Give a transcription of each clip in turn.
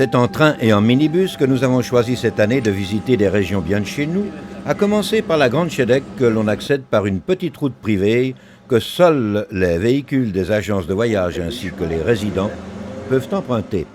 C'est en train et en minibus que nous avons choisi cette année de visiter des régions bien de chez nous, à commencer par la Grande Chedec que l'on accède par une petite route privée que seuls les véhicules des agences de voyage ainsi que les résidents peuvent emprunter.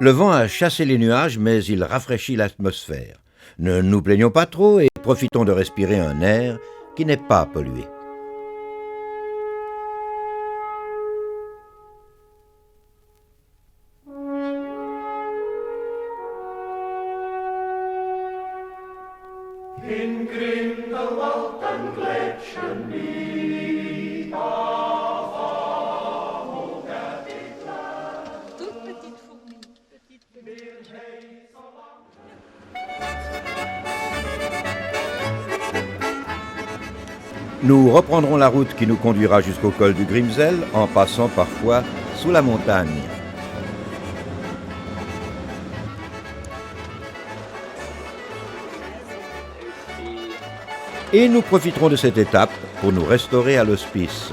Le vent a chassé les nuages, mais il rafraîchit l'atmosphère. Ne nous plaignons pas trop et profitons de respirer un air qui n'est pas pollué. In Grindelwald and Gletchen liegt Toute petite fourmi. Nous reprendrons la route qui nous conduira jusqu'au col du Grimsel en passant parfois sous la montagne. Et nous profiterons de cette étape pour nous restaurer à l'hospice.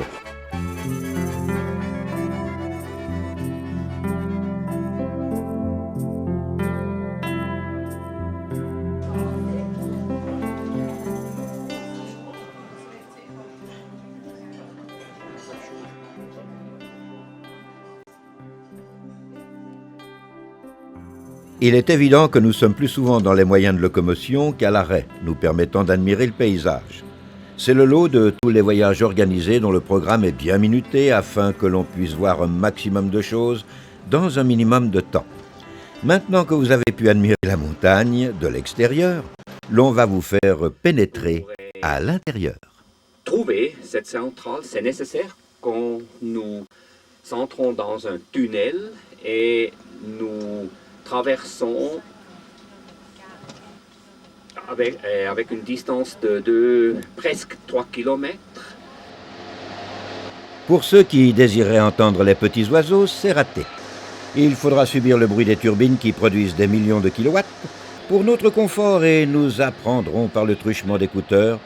Il est évident que nous sommes plus souvent dans les moyens de locomotion qu'à l'arrêt, nous permettant d'admirer le paysage. C'est le lot de tous les voyages organisés dont le programme est bien minuté afin que l'on puisse voir un maximum de choses dans un minimum de temps. Maintenant que vous avez pu admirer la montagne de l'extérieur, l'on va vous faire pénétrer à l'intérieur. Trouver cette centrale, c'est nécessaire quand nous entrons dans un tunnel et nous traversons avec une distance de presque 3 km. Pour ceux qui désiraient entendre les petits oiseaux, c'est raté. Il faudra subir le bruit des turbines qui produisent des millions de kilowatts pour notre confort et nous apprendrons par le truchement d'écouteurs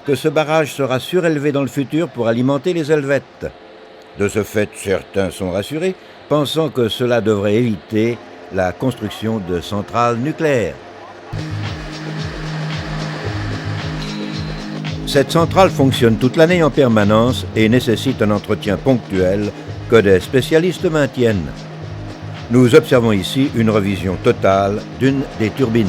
que ce barrage sera surélevé dans le futur pour alimenter les Helvètes. De ce fait, certains sont rassurés, pensant que cela devrait éviter la construction de centrales nucléaires. Cette centrale fonctionne toute l'année en permanence et nécessite un entretien ponctuel que des spécialistes maintiennent. Nous observons ici une revision totale d'une des turbines.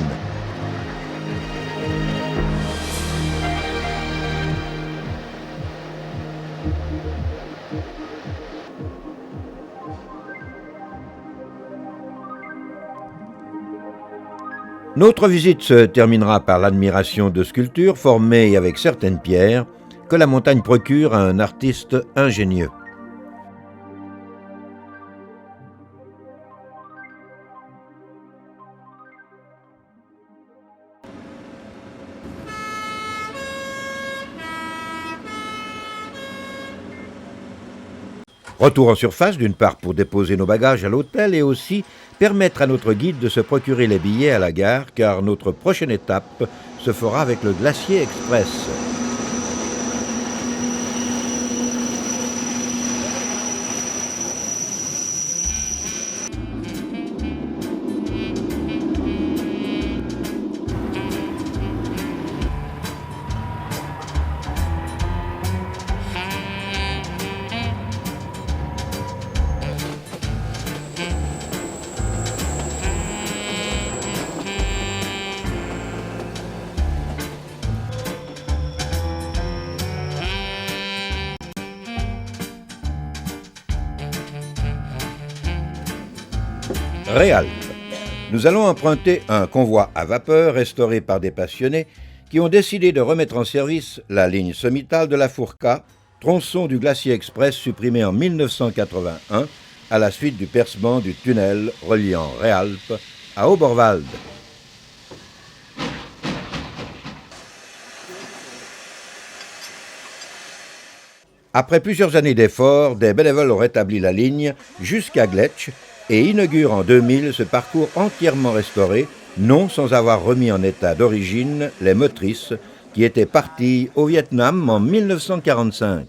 Notre visite se terminera par l'admiration de sculptures formées avec certaines pierres que la montagne procure à un artiste ingénieux. Retour en surface, d'une part pour déposer nos bagages à l'hôtel et aussi permettre à notre guide de se procurer les billets à la gare car notre prochaine étape se fera avec le Glacier Express. Réalpes. Nous allons emprunter un convoi à vapeur restauré par des passionnés qui ont décidé de remettre en service la ligne sommitale de la Fourca, tronçon du Glacier Express supprimé en 1981 à la suite du percement du tunnel reliant Réalpes à Oberwald. Après plusieurs années d'efforts, des bénévoles ont rétabli la ligne jusqu'à Gletsch et inaugurent en 2000 ce parcours entièrement restauré, non sans avoir remis en état d'origine les motrices qui était parti au Vietnam en 1945.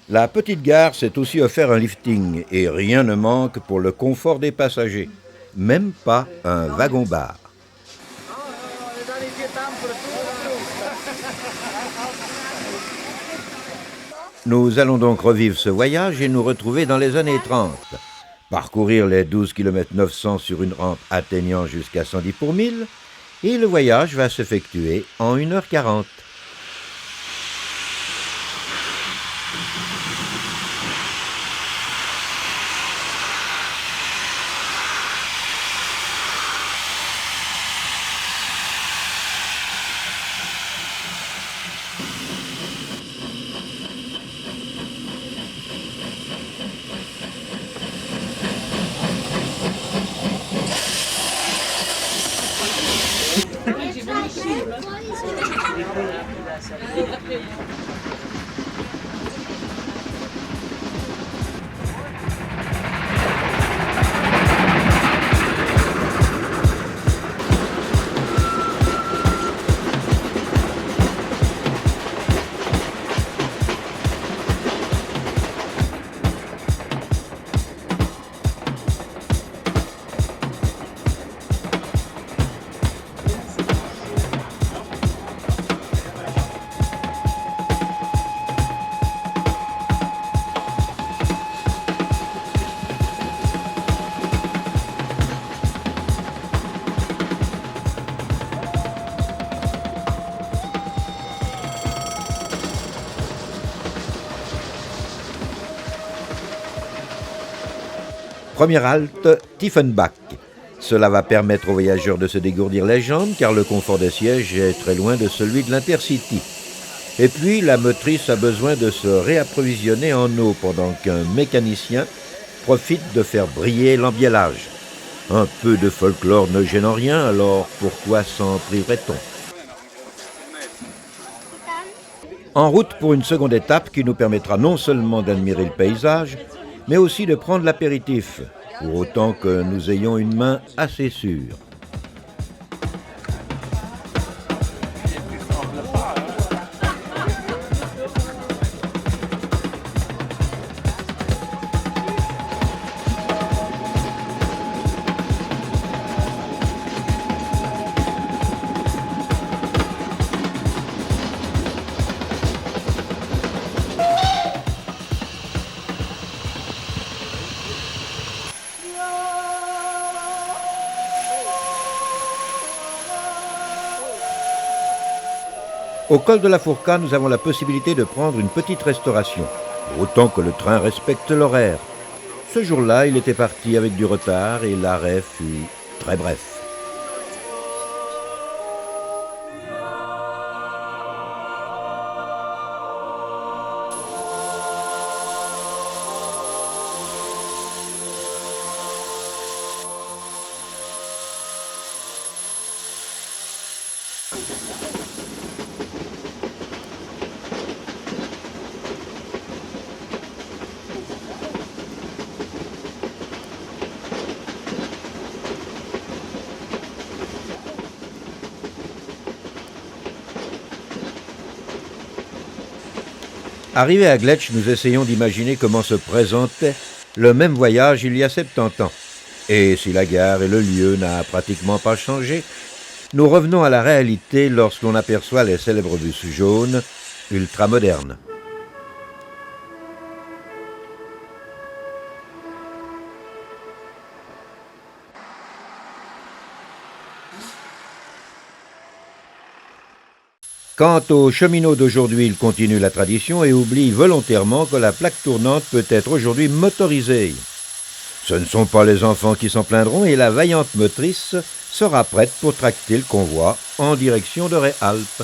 La petite gare s'est aussi offert un lifting et rien ne manque pour le confort des passagers, même pas un wagon-bar. Nous allons donc revivre ce voyage et nous retrouver dans les années 30. Parcourir les 12 km 900 sur une rampe atteignant jusqu'à 110 pour 1000 et le voyage va s'effectuer en 1h40. Première halte, Tiefenbach. Cela va permettre aux voyageurs de se dégourdir les jambes car le confort des sièges est très loin de celui de l'Intercity. Et puis la motrice a besoin de se réapprovisionner en eau pendant qu'un mécanicien profite de faire briller l'embiellage. Un peu de folklore ne gêne en rien, alors pourquoi s'en priverait-on ? En route pour une seconde étape qui nous permettra non seulement d'admirer le paysage, mais aussi de prendre l'apéritif, pour autant que nous ayons une main assez sûre. Au col de la Fourca, nous avons la possibilité de prendre une petite restauration, autant que le train respecte l'horaire. Ce jour-là, il était parti avec du retard et l'arrêt fut très bref. Arrivé à Gletsch, nous essayons d'imaginer comment se présentait le même voyage il y a 70 ans. Et si la gare et le lieu n'a pratiquement pas changé, nous revenons à la réalité lorsqu'on aperçoit les célèbres bus jaunes, ultramodernes. Quant aux cheminots d'aujourd'hui, ils continuent la tradition et oublient volontairement que la plaque tournante peut être aujourd'hui motorisée. Ce ne sont pas les enfants qui s'en plaindront et la vaillante motrice sera prête pour tracter le convoi en direction de Réalpes.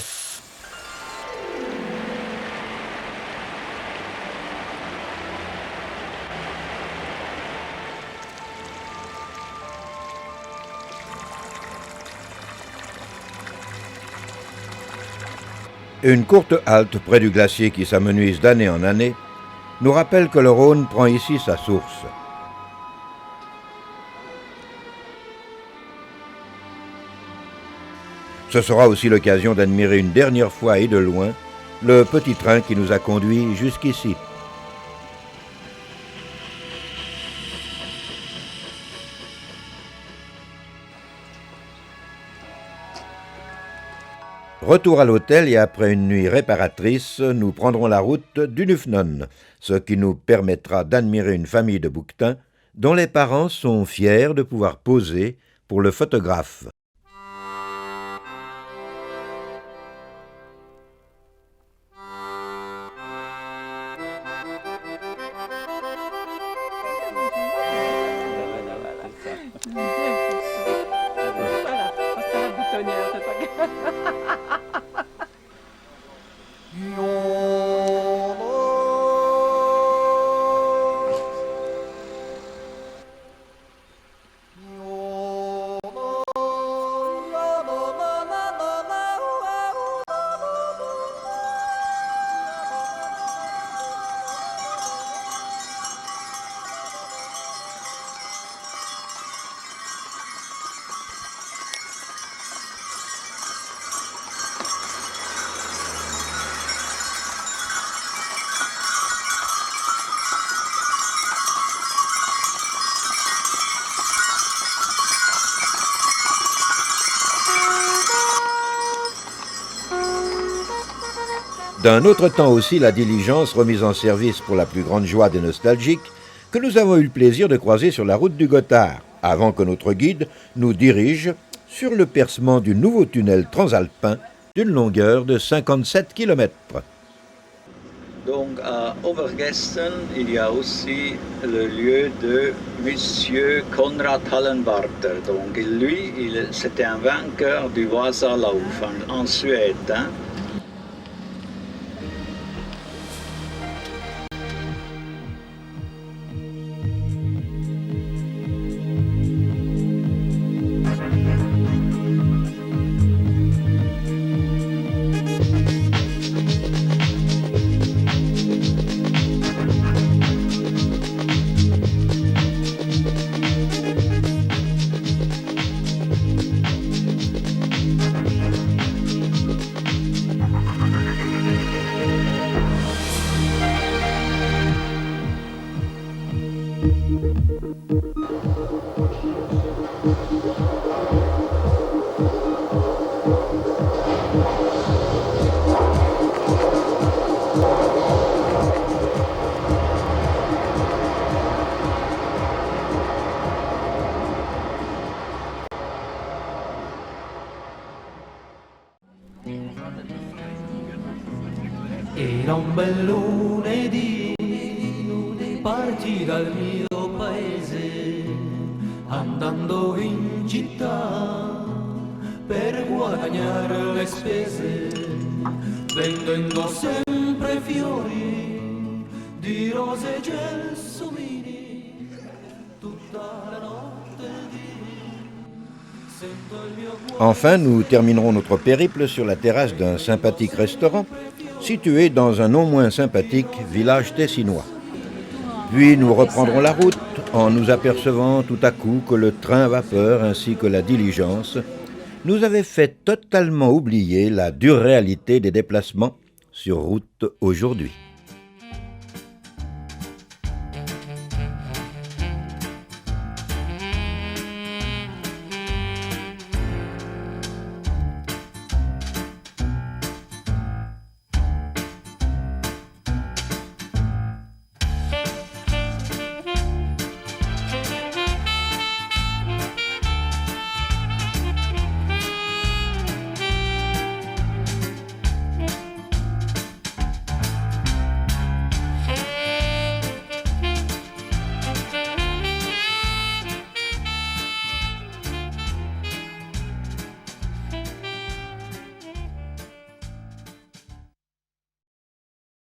Une courte halte près du glacier qui s'amenuise d'année en année nous rappelle que le Rhône prend ici sa source. Ce sera aussi l'occasion d'admirer une dernière fois et de loin le petit train qui nous a conduits jusqu'ici. Retour à l'hôtel et après une nuit réparatrice, nous prendrons la route du Nufnon, ce qui nous permettra d'admirer une famille de bouquetins dont les parents sont fiers de pouvoir poser pour le photographe. Voilà, basta la boutonnière, c'est pas D'un autre temps aussi, la diligence remise en service pour la plus grande joie des nostalgiques que nous avons eu le plaisir de croiser sur la route du Gothard, avant que notre guide nous dirige sur le percement du nouveau tunnel transalpin d'une longueur de 57 km. Donc à Overgesten, il y a aussi le lieu de Monsieur Konrad Hallenwarter. Donc lui, c'était un vainqueur du Vasalauf en Suède. Hein. Era un bel lunedì, parti dal mio paese, andando in città per guadagnare le spese, vendendo sempre fiori di rose e gelsomini, tutta la notte sento il mio cuore. Enfin, nous terminerons notre périple sur la terrasse d'un sympathique restaurant situé dans un non moins sympathique village tessinois. Puis nous reprendrons la route en nous apercevant tout à coup que le train à vapeur ainsi que la diligence nous avaient fait totalement oublier la dure réalité des déplacements sur route aujourd'hui.